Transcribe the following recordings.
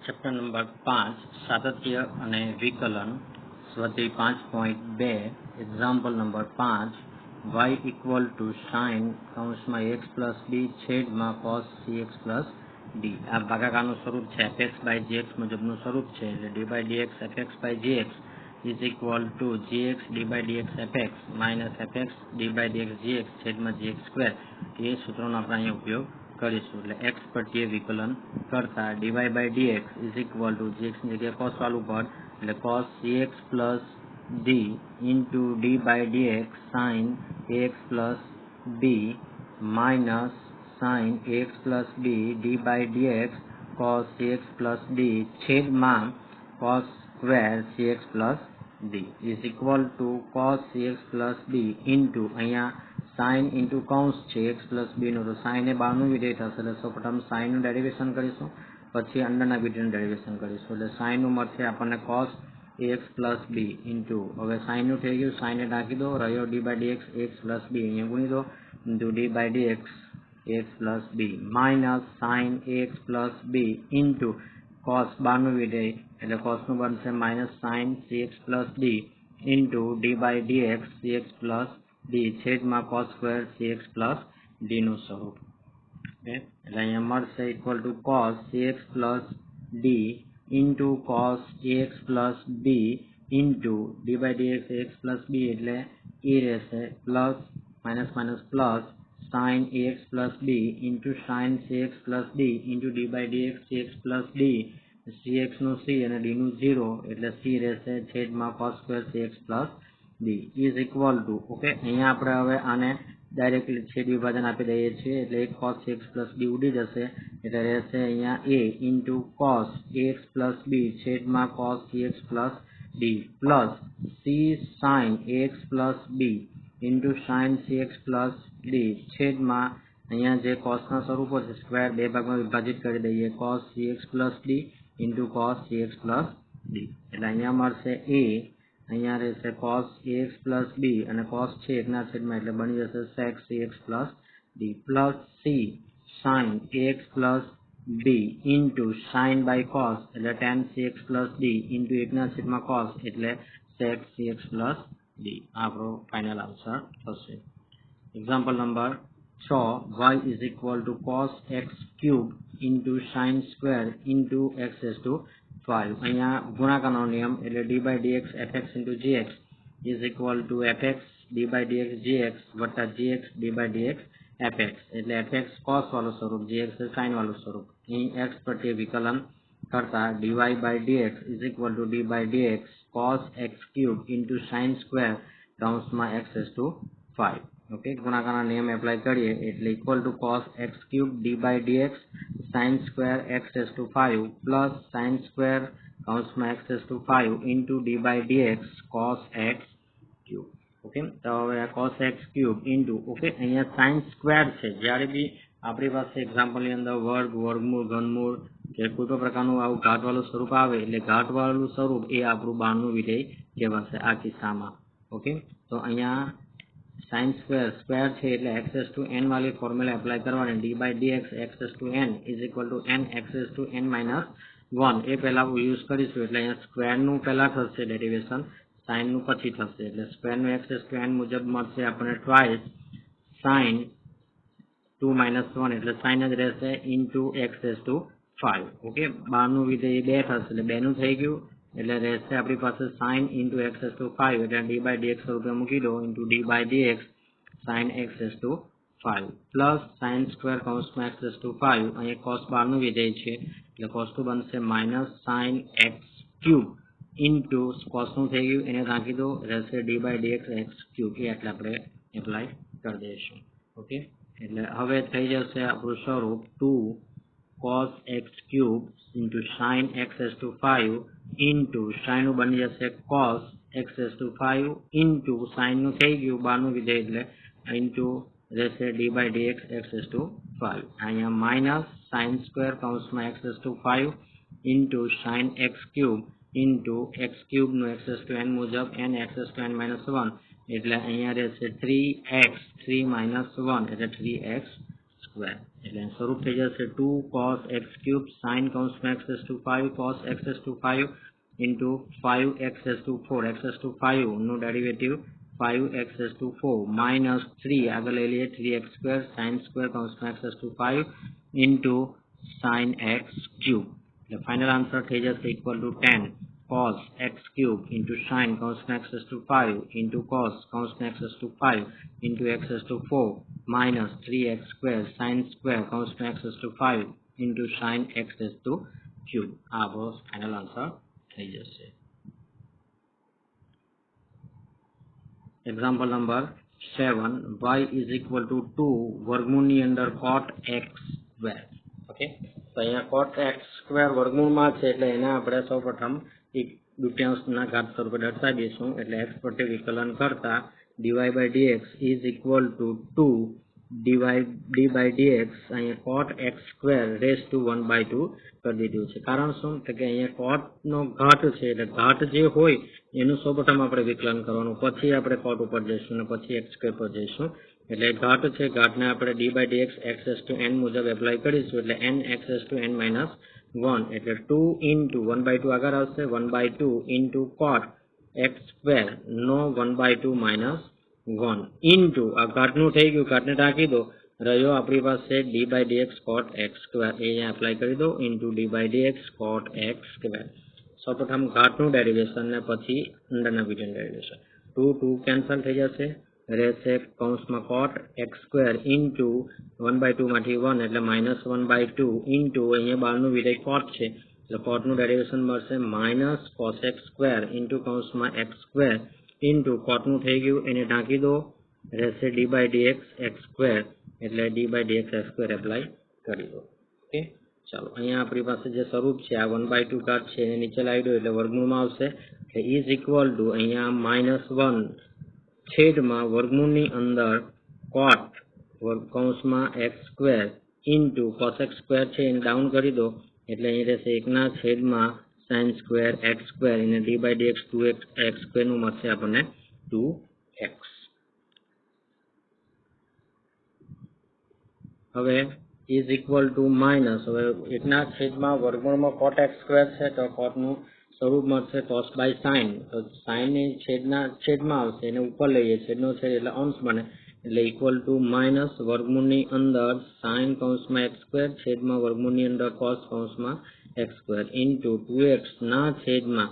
Chapter number 5 સાતત્ય અને વિકલન સ્વાધ્યાય 5.2 example number 5 y equal to sine કૌંસમાં x પ્લસ b છેદમાં cos cx પ્લસ d આ ભાગાકારનું સ્વરૂપ છે fx by gx મુજબનું સ્વરૂપ છે એટલે d by dx fx by gx is equal to gx d by dx fx minus fx d by dx gx છેદમાં gx સ્ક્વેર એ સૂત્રનો આપણે અહીંયા ઉપયોગ કરીશું એટલે x પ્રત્યે વિકલન કરતા dy by dx is equal to gx ની જગ્યાએ cos વાળું પદ એટલે cos cx plus d into d by dx sin ax plus b minus sin ax plus b d by dx cos cx plus d છેદમાં cos square cx plus d is equal to cos cx plus d into અહીંયા sin into કૌંસ છે x plus b નો તો sin એ બહારનું વિધેય થશે એટલે સૌપ્રથમ sin નું ડેરિવેશન કરીશું પછી અંદરના વિધેયનું ડેરિવેશન કરીશું એટલે sin નું મળશે આપણને cos ax plus b into હવે sin નું થઈ ગયું sin એ ઢાંકી દો રહ્યો d by dx ax plus b અહીંયા ગુણી દો into d by dx ax plus b minus sin ax plus b into cos બહારનું વિધેય એટલે cos નું બનશે minus sin cx plus d into d by dx cx plus d છેદમાં cos square cx plus d નું સ્વરૂપ એટલે અહીંયા મળશે equal to cos cx plus d into cos ax plus b into d by dx ax plus b એટલે e રહેશે plus minus minus plus sin ax plus b into sin cx plus d into d by dx cx plus d cx નું c અને d નું 0 એટલે c રહેશે છેદમાં cos square cx plus d is equal to okay અહીંયા આપણે હવે આને ડાયરેક્ટલી છેદ વિભાજન આપી દઈએ છીએ એટલે એક cos cx plus d ઉડી જશે એટલે રહેશે અહીંયા a into cos ax plus b છેદમાં cos cx plus d plus c sin ax plus b into sin cx plus d છેદમાં અહીંયા જે cos ના સ્વરૂપો છે સ્ક્વેર બે ભાગમાં વિભાજિત કરી દઈએ cos cx plus d into cos cx plus d એટલે અહીંયા મળશે a અહીંયા રહેશે cos ax plus b અને cos છે એકના છેદમાં એટલે બની જશે sec cx plus d plus c sin ax plus b into sin by cos એટલે tan cx plus d into એકના છેદમાં cos એટલે sec cx plus d આપણો ફાઇનલ આન્સર થશે example number 6 y is equal to cos x cube into sin square into x raised to 5 અહીંયા ગુણાકારનો નિયમ એટલે d by dx fx into gx is equal to fx d by dx gx વત્તા gx d by dx fx એટલે fx cos વાળું સ્વરૂપ gx એ sin વાળું સ્વરૂપ અહીં x પ્રત્યે વિકલન કરતા dy by dx is equal to d by dx cos x cube into sin square કૌંસમાં x raised to 5 ઓકે ગુણાકારના નિયમ એપ્લાય કરીએ એટલે equal to cos x cube d by dx sin square x raised to 5 plus sin square કૌંસમાં x raised to 5 into d by dx cos x cube okay તો હવે cos x cube into okay અહીંયા sin square છે જ્યારે બી આપણી પાસે એક્ઝામ્પલની અંદર વર્ગ વર્ગમૂળ ઘનમૂળ કે કોઈ પણ પ્રકારનું આવું ઘાતવાળું સ્વરૂપ આવે એટલે ઘાતવાળું સ્વરૂપ એ આપણું બહારનું વિધેય કહેવાશે આ કિસ્સામાં ઓકે તો અહીંયા sin square square છે એટલે x raised to n વાળી ફોર્મ્યુલા એપ્લાય કરવાની d by dx x raised to n is equal to n x raised to n minus 1 એ પહેલા યુઝ કરીશું એટલે અહીંયા સ્ક્વેર નું પહેલા થશે ડેરિવેશન sin નું પછી થશે એટલે સ્ક્વેર નું x raised to n મુજબ મળશે આપણને twice sin 2 minus 1 એટલે sin જ રહેશે into x raised to 5 okay બહારનું વિધેય 2 થશે એટલે 2 નું થઈ ગયું એટલે રહેશે આપણી પાસે sin into x raised to 5 એટલે d by dx સ્વરૂપે મૂકી દો into d by dx sin x raised to 5 plus sin square કૌંસમાં x raised to 5 અહીંયા cos બહારનું વિધેય છે એટલે cos 2 બનશે minus sin x cube into cos નું થઈ ગયું એને રાખી દો રહેશે d by dx x cube એ એટલે આપણે એપ્લાય કરી દઈશું ઓકે એટલે હવે થઈ જશે આપણું સ્વરૂપ 2 cos x cube into sin x raised to 5 into sin નું બની જશે cos x raised to 5 into sin નું થઈ ગયું બહારનું વિધેય એટલે into રહેશે d by dx x raised to 5 અહીંયા minus sin square કૌંસમાં x raised to 5 into sin x cube into x cube નું x raised to n મુજબ n x raised to n minus 1 એટલે અહીંયા રહેશે 3x 3 minus 1 એટલે 3x square એટલે સ્વરૂપ થઈ જશે 2 cos x cube sin કૌંસમાં x to 5 cos x to 5 into 5x to 4 x to 5 નું ડેરિવેટિવ 5x to 4 minus 3 આગળ લઈ લઈએ 3x square sin square કૌંસમાં x to 5 into sin x cube. એટલે ફાઇનલ આન્સર થઈ જશે equal to 10 cos x cube into sin કૌંસમાં x to 5 into cos કૌંસમાં x to 5 into x to 4 minus 3x square sin square કૌંસમાં x to 5 into sin x to cube. આ આપણો final answer થઈ જશે. Example number 7 y is equal to 2 વર્ગમૂળની અંદર cot x square. Okay, તો અહીંયા cot x square વર્ગમૂળમાં છે એટલે એને આપણે સૌપ્રથમ એક દુત્યાંશના ઘાત સ્વરૂપે દર્શાવી દઈશું. એટલે x પ્રત્યે વિકલન કરતા dy by dx is equal to 2 d by dx અહીંયા cot x square raised to 1 by 2 કરી દીધું છે. કારણ શું? તો કે અહીંયા cot નો ઘાત છે એટલે ઘાત જે હોય એનું સૌપ્રથમ આપણે વિકલન કરવાનું, પછી આપણે cot ઉપર જઈશું અને પછી x square પર જઈશું. એટલે ઘાત છે, ઘાતને આપણે d by dx x to n મુજબ એપ્લાય કરીશું એટલે n x to n minus 1 એટલે 2 into 1 by 2 આગળ આવશે 1 by 2 into cot x square no 1 by 2 minus 1 into આ ઘાતનું થઈ ગયું, ઘાતને ટાંકી દો, રહ્યો આપણી પાસે d by dx cot x square એ અહીંયા એપ્લાય કરી દો into d by dx cot x square. સૌપ્રથમ ઘાતનું ડેરિવેશન ને પછી અંદરના વિડીયોનું ડેરિવેશન. 2 2 કેન્સલ થઈ જશે, રહેશે કૌંસમાં cot x square into 1 by 2 માંથી 1 એટલે minus 1 by 2 into અહીંયા બહારનું વિધેય cot છે એટલે cot નું ડેરિવેશન મળશે minus cos x square into કૌંસમાં x square into cot નું થઈ ગયું એને ઢાંકી દો, રહેશે d by dx x square એટલે d by dx x square apply કરી દો. ઓકે, ચાલો અહીંયા આપણી પાસે જે સ્વરૂપ છે આ 1 by 2 ઘાત છે એને નીચે લાવી દો એટલે વર્ગમૂળમાં આવશે એટલે is equal to અહીંયા -1 છેદમાં વર્ગમૂળની અંદર cot કૌંસમાં x square into cos x square છે એને ડાઉન કરી દો એટલે અહીં રહેશે 1 ના છેદમાં sin square x square અને d by dx 2x x square નું મળશે આપણને 2x. હવે is equal to minus હવે 1 ના છેદમાં વર્ગમૂળમાં cot x square છે તો cot નું સ્વરૂપ મળશે cos by sin. તો sin ની છેદમાં આવશે એને ઉપર લઈએ, છેદનો છેદ એટલે અંશ બને એટલે equal to minus વર્ગમૂળની અંદર sin કૌંસમાં x square છેદમાં વર્ગમૂળની અંદર cos કૌંસમાં x square into 2x ના છેદમાં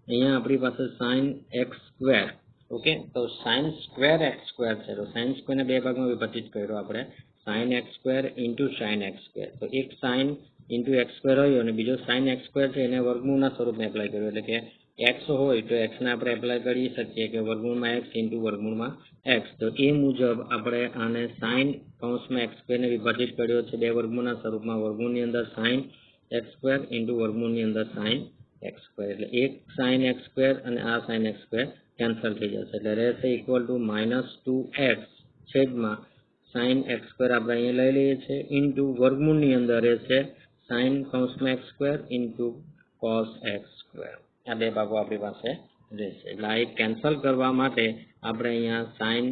અહીંયા આપણી પાસે sin x square. ઓકે, તો sin square x square છે તો sin square ને બે ભાગમાં વિભાજિત કર્યો આપણે sin x square into sin x square. તો એક sin into x square હોય અને બીજો sin x square છે એને વર્ગમૂળના સ્વરૂપમાં એપ્લાય કર્યો એટલે કે x હોય તો x ને આપણે એપ્લાય કરી શકીએ કે વર્ગમૂળમાં x into વર્ગમૂળમાં x. તો એ મુજબ આપણે આને sin કૌંસમાં x square ને વિભાજિત કર્યો છે બે વર્ગમૂળના સ્વરૂપમાં, વર્ગમૂળની અંદર sin x square into વર્ગમૂળની અંદર sin x square એટલે એક sin x square અને આ sin x square કેન્સલ થઈ જશે એટલે રહેશે equal to -2x છેદમાં sin x square આપણે અહીંયા લઈ લઈએ છીએ into વર્ગમૂળની અંદર રહેશે sin કૌંસમાં x square into cos x square. આ બે ભાગો આપણી પાસે રહેશે એટલે આ એક કેન્સલ કરવા માટે આપણે અહીંયા sin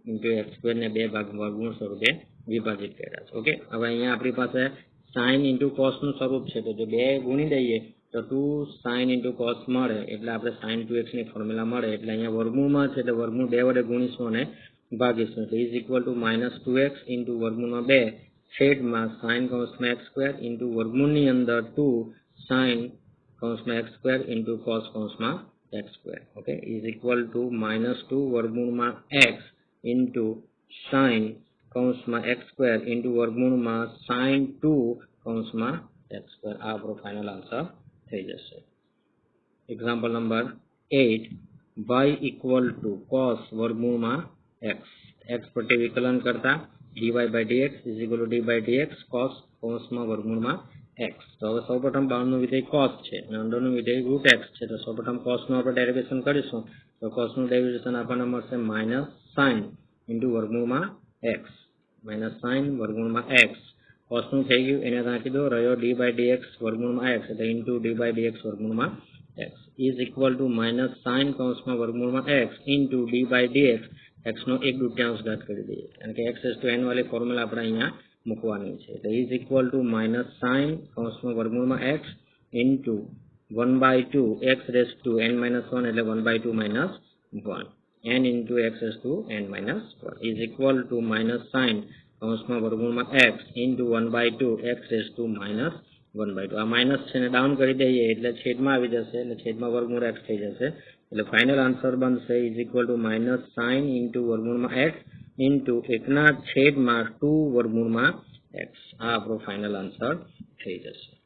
into x square ને બે ભાગ વર્ગમૂળ સ્વરૂપે વિભાજિત કર્યા છે. ઓકે, હવે અહીંયા આપણી પાસે sin into cos નું સ્વરૂપ છે તો જો બે ગુણી દઈએ તો 2 sin into cos મળે એટલે આપણે sin 2x ની ફોર્મ્યુલા મળે એટલે અહીંયા વર્ગમૂળમાં છે એટલે વર્ગમૂળ 2 વડે ગુણીશું અને ભાગીશું એટલે is equal to -2x into વર્ગમૂળમાં 2 છેદમાં sin કૌંસમાં x square into વર્ગમૂળની અંદર 2 sin કૌંસમાં x square into cos કૌંસમાં x square. Okay, is equal to -2 વર્ગમૂળમાં x into sin કૌંસમાં x square into વર્ગમૂળમાં sin 2 કૌંસમાં x square. આ આપણો ફાઇનલ આન્સર થઈ જશે. Example number 8 y equal to cos વર્ગમૂળમાં x x પ્રત્યે વિકલન કરતા dy by dx is equal to d by dx cos કૌંસમાં વર્ગમૂળમાં x. તો હવે સૌપ્રથમ બહારનું વિધેય cos છે અને અંદરનું વિધેય root x છે તો સૌપ્રથમ cos નું આપણે ડેરિવેશન કરીશું તો cos નું ડેરિવેશન આપણને મળશે -sin into વર્ગમૂળમાં x -sin વર્ગમૂળમાં x. cos નું થઈ ગયું એને નાખી દો, રહ્યો d by dx વર્ગમૂળમાં x એટલે into d by dx વર્ગમૂળમાં x is equal to -sin કૌંસમાં વર્ગમૂળમાં x into d by dx x નો 1/2 ઘાત કરી દઈએ કારણ કે x to n વાળી ફોર્મ્યુલા આપણે અહીંયા મૂકવાની છે. એટલે is equal to minus sign કૌંસમાં વર્ગમૂળમાં x into 1/2 x raise to n minus 1 એટલે 1/2 minus 1 n into x raise to n minus 1 is equal to minus sign કૌંસમાં વર્ગમૂળમાં x into 1/2 x raise to minus 1/2. આ minus છે ને down કરી દઈએ એટલે છેદમાં આવી જશે, એટલે છેદમાં વર્ગમૂળ x થઈ જશે. એટલે ફાઇનલ આન્સર બનશે is equal to minus sign into વર્ગમૂળમાં x ઇન્ટુ 1/2 વર્ગમૂળમાં x. આ આપણો ફાઇનલ આન્સર થઈ જશે.